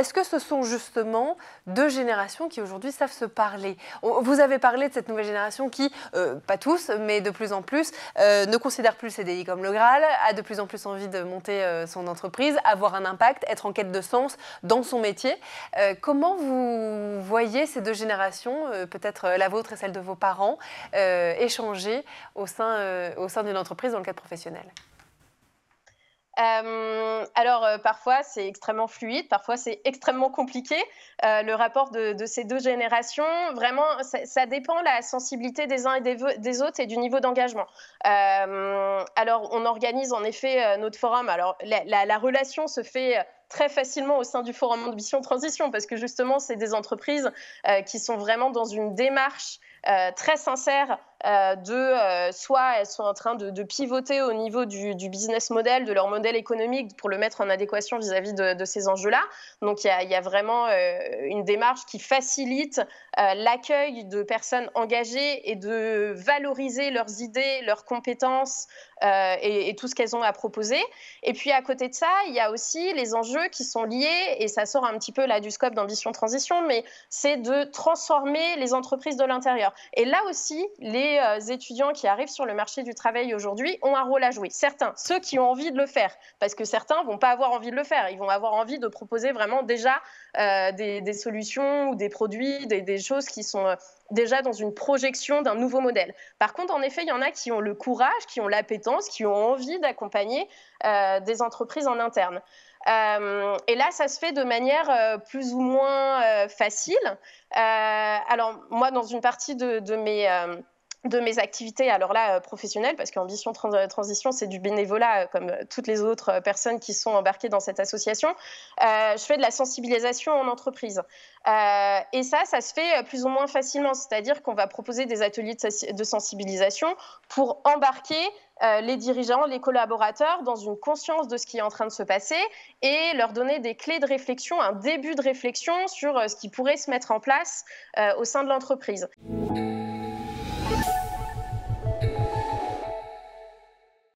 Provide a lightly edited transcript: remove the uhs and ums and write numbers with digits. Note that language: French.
est-ce que ce sont justement deux générations qui aujourd'hui savent se parler? Vous avez parlé de cette nouvelle génération qui, pas tous, mais de plus en plus, ne considère plus le CDI comme le Graal, a de plus en plus envie de monter son entreprise, avoir un impact, être en quête de sens dans son métier. Comment vous voyez ces deux générations, peut-être la vôtre et celle de vos parents, échanger au sein d'une entreprise dans le cadre professionnel? Alors, parfois, c'est extrêmement fluide, parfois, c'est extrêmement compliqué. Le rapport de ces 2 générations, vraiment, ça dépend la sensibilité des uns et des autres et du niveau d'engagement. Alors, on organise en effet, notre forum. Alors, la relation se fait, très facilement au sein du forum Ambition Transition parce que justement, c'est des entreprises, qui sont vraiment dans une démarche, très sincère, soit elles sont en train de pivoter au niveau du business model, de leur modèle économique pour le mettre en adéquation vis-à-vis de ces enjeux-là. Donc il y a vraiment une démarche qui facilite l'accueil de personnes engagées et de valoriser leurs idées, leurs compétences et tout ce qu'elles ont à proposer. Et puis à côté de ça, il y a aussi les enjeux qui sont liés, et ça sort un petit peu là du scope d'Ambition Transition, mais c'est de transformer les entreprises de l'intérieur. Et là aussi, les étudiants qui arrivent sur le marché du travail aujourd'hui ont un rôle à jouer. Certains, ceux qui ont envie de le faire, parce que certains vont pas avoir envie de le faire. Ils vont avoir envie de proposer vraiment déjà des solutions ou des produits, des choses qui sont déjà dans une projection d'un nouveau modèle. Par contre, en effet, il y en a qui ont le courage, qui ont l'appétence, qui ont envie d'accompagner des entreprises en interne. Et là, ça se fait de manière plus ou moins facile. Alors, moi, dans une partie de mes activités, alors là, professionnelles, parce qu'Ambition Transition, c'est du bénévolat, comme toutes les autres personnes qui sont embarquées dans cette association. Je fais de la sensibilisation en entreprise. Et ça se fait plus ou moins facilement, c'est-à-dire qu'on va proposer des ateliers de sensibilisation pour embarquer les dirigeants, les collaborateurs dans une conscience de ce qui est en train de se passer et leur donner des clés de réflexion, un début de réflexion sur ce qui pourrait se mettre en place au sein de l'entreprise.